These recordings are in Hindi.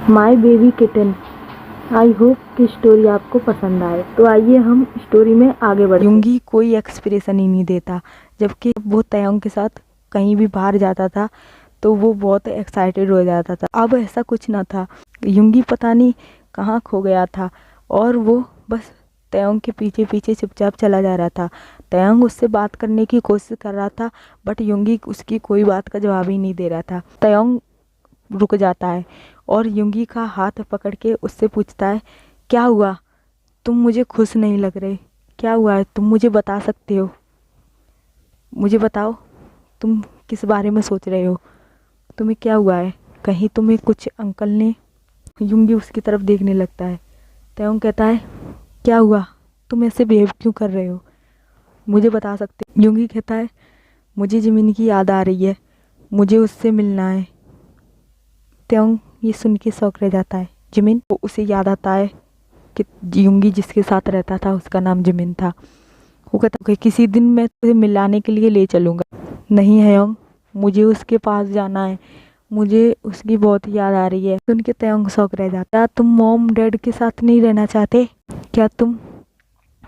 My baby kitten. I hope कि स्टोरी आपको पसंद आए। तो आइए हम स्टोरी में आगे बढ़ते हैं। युंगी कोई एक्सप्रेशन ही नहीं देता, जबकि वो तयंग के साथ कहीं भी बाहर जाता था तो वो बहुत एक्साइटेड हो जाता था। अब ऐसा कुछ ना था। युंगी पता नहीं कहाँ खो गया था और वो बस तयंग के पीछे पीछे चुपचाप चला जा रहा था। तयंग उससे बात करने की कोशिश कर रहा था, बट युंगी उसकी कोई बात का जवाब ही नहीं दे रहा था। तयंग रुक जाता है और युंगी का हाथ पकड़ के उससे पूछता है, क्या हुआ? तुम मुझे खुश नहीं लग रहे। क्या हुआ है? तुम मुझे बता सकते हो? मुझे बताओ, तुम किस बारे में सोच रहे हो? तुम्हें क्या हुआ है? कहीं तुम्हें कुछ अंकल ने? युंगी उसकी तरफ देखने लगता है। तयंग कहता है, क्या हुआ? तुम ऐसे बिहेव क्यों कर रहे हो? मुझे बता सकते हो? युंगी कहता है, मुझे जिमिन की याद आ रही है, मुझे उससे मिलना है। तयंग ये सुन के शौक रह जाता है। जिमिन? वो उसे याद आता है कि युंगी जिसके साथ रहता था उसका नाम जिमिन था। वो कहता है, किसी दिन मैं तुझे मिलाने के लिए ले चलूँगा। नहीं हयोंग, मुझे उसके पास जाना है, मुझे उसकी बहुत याद आ रही है। सुन के तयंग शौक रह जाता है। क्या तुम मॉम डैड के साथ नहीं रहना चाहते? क्या तुम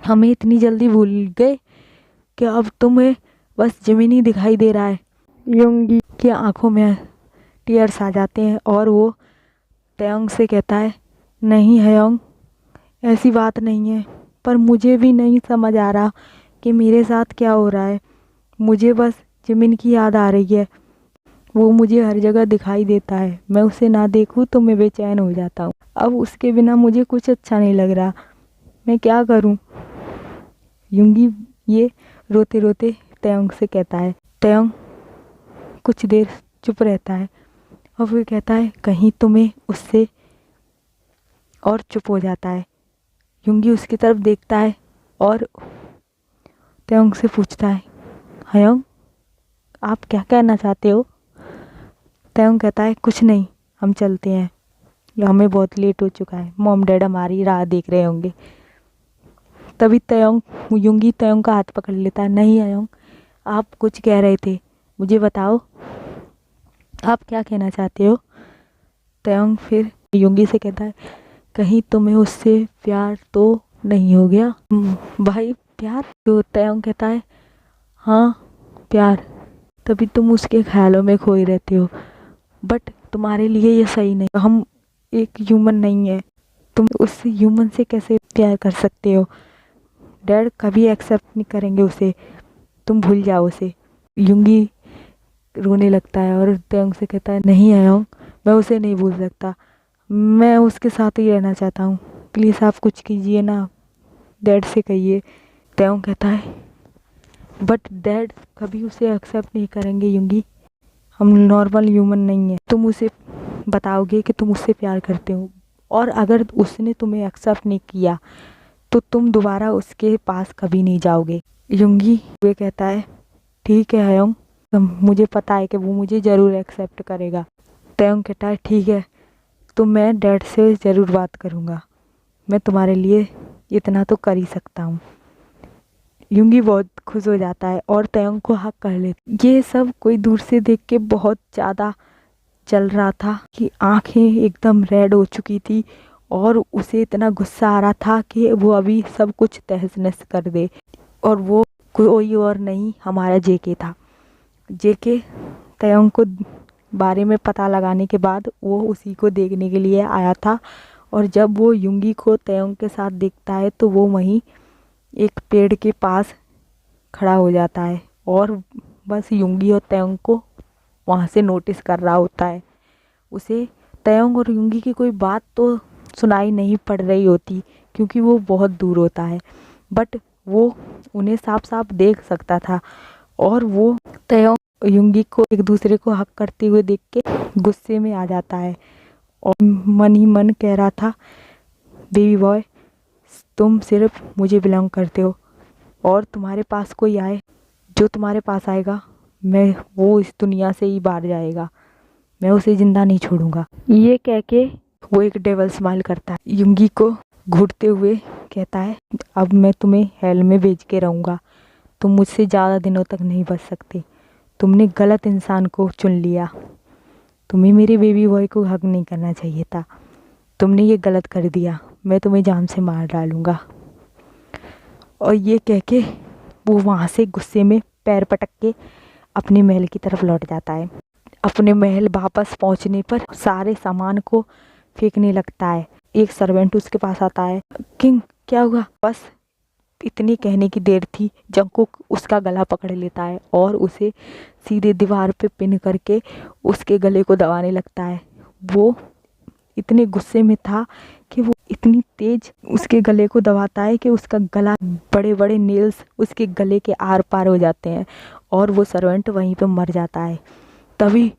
हमें इतनी जल्दी भूल गए कि अब तुम्हें बस जिमिन ही दिखाई दे रहा है? युंगी की आंखों में टीयर्स आ जाते हैं और वो तयंग से कहता है, नहीं हयोंग, ऐसी बात नहीं है, पर मुझे भी नहीं समझ आ रहा कि मेरे साथ क्या हो रहा है। मुझे बस जिमिन की याद आ रही है, वो मुझे हर जगह दिखाई देता है। मैं उसे ना देखूं तो मैं बेचैन हो जाता हूँ। अब उसके बिना मुझे कुछ अच्छा नहीं लग रहा। मैं क्या करूँ? युंगी ये रोते रोते तयंग से कहता है। तयंग कुछ देर चुप रहता है और फिर कहता है, कहीं तुम्हें उससे, और चुप हो जाता है। युंगी उसकी तरफ देखता है और तयंग से पूछता है, हयोंग, आप क्या कहना चाहते हो? तयंग कहता है, कुछ नहीं, हम चलते हैं, हमें बहुत लेट हो चुका है, मॉम डैड हमारी राह देख रहे होंगे। तभी युंगी तयंग का हाथ पकड़ लेता है। नहीं हयोंग, आप कुछ कह रहे थे, मुझे बताओ, आप क्या कहना चाहते हो? तयंग फिर युंगी से कहता है, कहीं तुम्हें उससे प्यार तो नहीं हो गया? भाई प्यार? तो तयंग कहता है, हाँ प्यार। तभी तुम उसके ख्यालों में खोए रहते हो, बट तुम्हारे लिए ये सही नहीं। हम एक ह्यूमन नहीं है, तुम उस ह्यूमन से कैसे प्यार कर सकते हो? डैड कभी एक्सेप्ट नहीं करेंगे उसे, तुम भूल जाओ उसे। युंगी रोने लगता है और तयंग से कहता है, नहीं आयोंग, मैं उसे नहीं भूल सकता, मैं उसके साथ ही रहना चाहता हूँ, प्लीज़ आप कुछ कीजिए ना, डैड से कहिए। तयंग कहता है, बट डैड कभी उसे एक्सेप्ट नहीं करेंगे युंगी, हम नॉर्मल ह्यूमन नहीं है। तुम उसे बताओगे कि तुम उससे प्यार करते हो, और अगर उसने तुम्हें एक्सेप्ट नहीं किया तो तुम दोबारा उसके पास कभी नहीं जाओगे। युंगी वे कहता है, ठीक है हयोंग, मुझे पता है कि वो मुझे ज़रूर एक्सेप्ट करेगा। तयंग कहता है, ठीक है, तो मैं डैड से ज़रूर बात करूँगा, मैं तुम्हारे लिए इतना तो कर ही सकता हूँ। युंगी बहुत खुश हो जाता है और तयंग को हक कर लेता। ये सब कोई दूर से देख के बहुत ज़्यादा चल रहा था कि आंखें एकदम रेड हो चुकी थी और उसे इतना गुस्सा आ रहा था कि वो अभी सब कुछ तहस नहस कर दे। और वो कोई और नहीं, हमारा जेके था। जेके तयंग को बारे में पता लगाने के बाद वो उसी को देखने के लिए आया था, और जब वो युंगी को तयंग के साथ देखता है तो वो वहीं एक पेड़ के पास खड़ा हो जाता है और बस युंगी और तयंग को वहाँ से नोटिस कर रहा होता है। उसे तयंग और युंगी की कोई बात तो सुनाई नहीं पड़ रही होती क्योंकि वो बहुत दूर होता है, बट वो उन्हें साफ साफ देख सकता था। और वो तयंग और युंगी को एक दूसरे को हक करते हुए देख के गुस्से में आ जाता है और मन ही मन कह रहा था, बेबी बॉय, तुम सिर्फ मुझे बिलोंग करते हो, और तुम्हारे पास कोई आए, जो तुम्हारे पास आएगा मैं वो इस दुनिया से ही बाहर जाएगा, मैं उसे जिंदा नहीं छोड़ूंगा। ये कह के वो एक डेवल स्माइल करता है, युंगी को घूरते हुए कहता है, अब मैं तुम्हें हेल में भेज के रहूँगा, तुम मुझसे ज़्यादा दिनों तक नहीं बच सकते, तुमने गलत इंसान को चुन लिया, तुम्हें मेरे बेबी बॉय को हक नहीं करना चाहिए था। तुमने ये गलत कर दिया, मैं तुम्हें जान से मार डालूँगा। और ये कह के वो वहाँ से गुस्से में पैर पटक के अपने महल की तरफ लौट जाता है। अपने महल वापस पहुँचने पर सारे सामान को फेंकने लगता है। एक सर्वेंट उसके पास आता है। किंग क्या हुआ? बस इतनी कहने की देर थी, जंगकुक उसका गला पकड़ लेता है और उसे सीधे दीवार पे पिन करके उसके गले को दबाने लगता है। वो इतने गुस्से में था कि वो इतनी तेज उसके गले को दबाता है कि उसका गला, बड़े बड़े नेल्स उसके गले के आर पार हो जाते हैं और वो सर्वेंट वहीं पे मर जाता है। तभी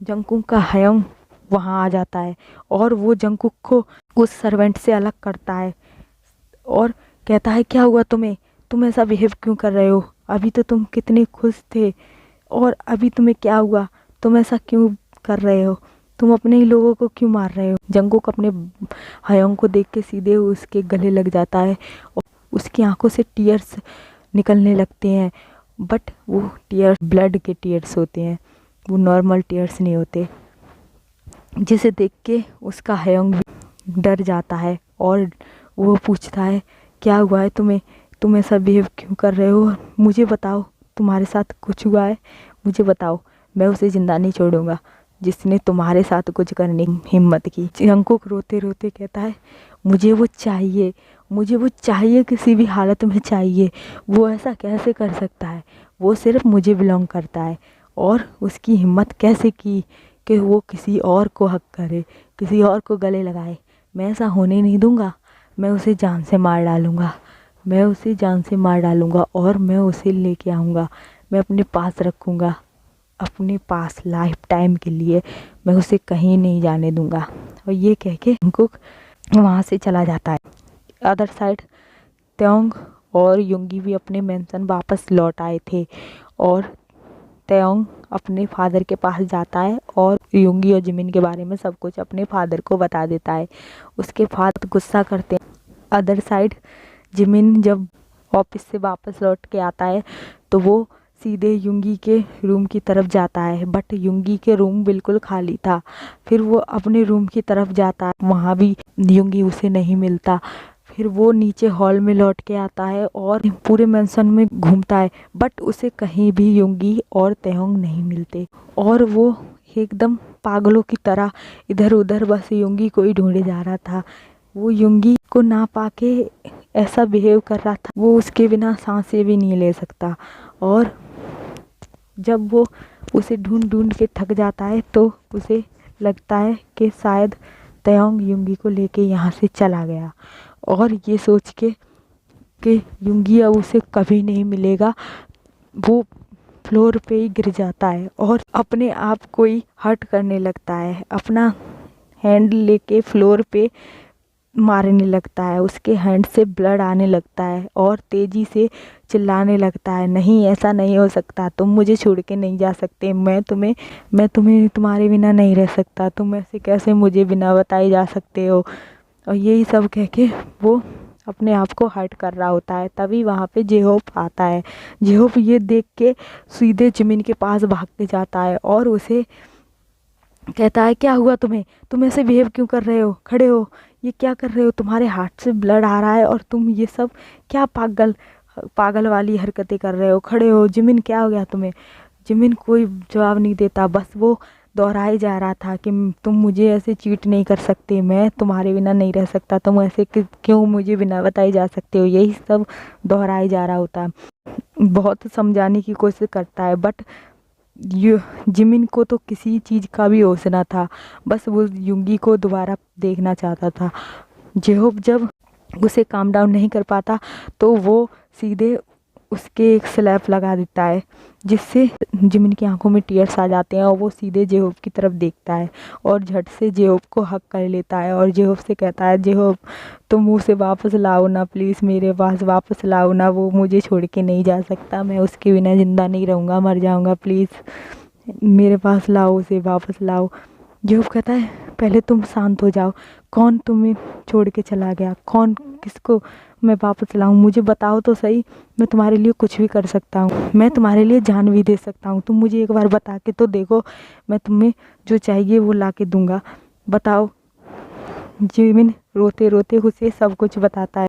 जंगकुक का हयंग वहाँ आ जाता है और वो जंगकुक को उस सर्वेंट से अलग करता है और कहता है, क्या हुआ तुम्हें? तुम ऐसा बिहेव क्यों कर रहे हो? अभी तो तुम कितने खुश थे और अभी तुम्हें क्या हुआ? तुम ऐसा क्यों कर रहे हो? तुम अपने ही लोगों को क्यों मार रहे हो? जंगकुक अपने हयोंग को देख के सीधे उसके गले लग जाता है और उसकी आंखों से टीयर्स निकलने लगते हैं, बट वो टीयर्स ब्लड के टीयर्स होते हैं, वो नॉर्मल टीयर्स नहीं होते। जिसे देख के उसका हयोंग भी डर जाता है और वो पूछता है, क्या हुआ है तुम्हें? तुम ऐसा बिहेव क्यों कर रहे हो? मुझे बताओ, तुम्हारे साथ कुछ हुआ है? मुझे बताओ, मैं उसे जिंदा नहीं छोड़ूंगा जिसने तुम्हारे साथ कुछ करने की हिम्मत की। जंगकुक रोते रोते कहता है, मुझे वो चाहिए, मुझे वो चाहिए, किसी भी हालत में चाहिए। वो ऐसा कैसे कर सकता है? वो सिर्फ मुझे बिलोंग करता है और उसकी हिम्मत कैसे की कि वो किसी और को हक करे, किसी और को गले लगाए। मैं ऐसा होने नहीं दूंगा। मैं उसे जान से मार डालूंगा, मैं उसे जान से मार डालूंगा और मैं उसे लेके आऊँगा, मैं अपने पास रखूँगा, अपने पास लाइफ टाइम के लिए। मैं उसे कहीं नहीं जाने दूंगा। और ये कह के जंगकुक वहाँ से चला जाता है। अदर साइड त्योंग और युंगी भी अपने मेंशन वापस लौट आए थे और त्योंग अपने फादर के पास जाता है और युंगी और जिमिन के बारे में सब कुछ अपने फादर को बता देता है। उसके फादर गुस्सा करते हैं। अदर साइड जिमिन जब ऑफिस से वापस लौट के आता है तो वो सीधे युंगी के रूम की तरफ जाता है, बट युंगी के रूम बिल्कुल खाली था। फिर वो अपने रूम की तरफ जाता है, वहाँ भी युंगी उसे नहीं मिलता। फिर वो नीचे हॉल में लौट के आता है और पूरे मेंशन में घूमता है, बट उसे कहीं भी युंगी और त्योंग नहीं मिलते और वो एकदम पागलों की तरह इधर उधर बस युंगी को ही ढूंढे जा रहा था। वो युंगी को ना पाके ऐसा बिहेव कर रहा था, वो उसके बिना सांसें भी नहीं ले सकता। और जब वो उसे ढूंढ ढूंढ के थक जाता है तो उसे लगता है कि शायद त्योंग युंगी को लेके यहाँ से चला गया, और ये सोच के कि युंगी अब उसे कभी नहीं मिलेगा, वो फ्लोर पे ही गिर जाता है और अपने आप को ही हर्ट करने लगता है। अपना हैंड लेके फ्लोर पे मारने लगता है, उसके हैंड से ब्लड आने लगता है और तेजी से चिल्लाने लगता है, नहीं ऐसा नहीं हो सकता, तुम मुझे छोड़ के नहीं जा सकते, मैं तुम्हें तुम्हारे बिना नहीं रह सकता, तुम ऐसे कैसे मुझे बिना बताए जा सकते हो। और यही सब कह के वो अपने आप को हर्ट कर रहा होता है। तभी वहाँ पे जेहोप आता है। जेहोप ये देख के सीधे जिमिन के पास भाग के जाता है और उसे कहता है, क्या हुआ तुम्हें? तुम ऐसे बिहेव क्यों कर रहे हो? खड़े हो, ये क्या कर रहे हो? तुम्हारे हाथ से ब्लड आ रहा है और तुम ये सब क्या पागल वाली हरकतें कर रहे हो? खड़े हो। जिमिन क्या हो गया तुम्हें? जिमिन कोई जवाब नहीं देता, बस वो दोहराए जा रहा था कि तुम मुझे ऐसे चीट नहीं कर सकते, मैं तुम्हारे बिना नहीं रह सकता, तुम ऐसे क्यों मुझे बिना बताए जा सकते हो, यही सब दोहराए जा रहा होता है। बहुत समझाने की कोशिश करता है, बट जिमिन को तो किसी चीज़ का भी होश ना था, बस वो युंगी को दोबारा देखना चाहता था। जेहोप जब उसे काम डाउन नहीं कर पाता तो वो सीधे उसके एक स्लैप लगा देता है, जिससे जिमिन की आंखों में टीयर्स आ जाते हैं और वो सीधे जेहोप की तरफ देखता है और झट से जेहोप को हक कर लेता है और जेहोप से कहता है, जेहोप तुम उसे वापस लाओ ना प्लीज़, मेरे पास वापस लाओ ना, वो मुझे छोड़ के नहीं जा सकता, मैं उसके बिना ज़िंदा नहीं रहूँगा, मर जाऊँगा, प्लीज़ मेरे पास लाओ, उसे वापस लाओ। जेहोप कहता है, पहले तुम शांत हो जाओ, कौन तुम्हें छोड़ के चला गया? कौन, किसको मैं वापस लाऊं? मुझे बताओ तो सही, मैं तुम्हारे लिए कुछ भी कर सकता हूँ, मैं तुम्हारे लिए जान भी दे सकता हूँ, तुम मुझे एक बार बता के तो देखो, मैं तुम्हें जो चाहिए वो ला के दूंगा, बताओ। जिमिन रोते रोते उसे सब कुछ बताता है।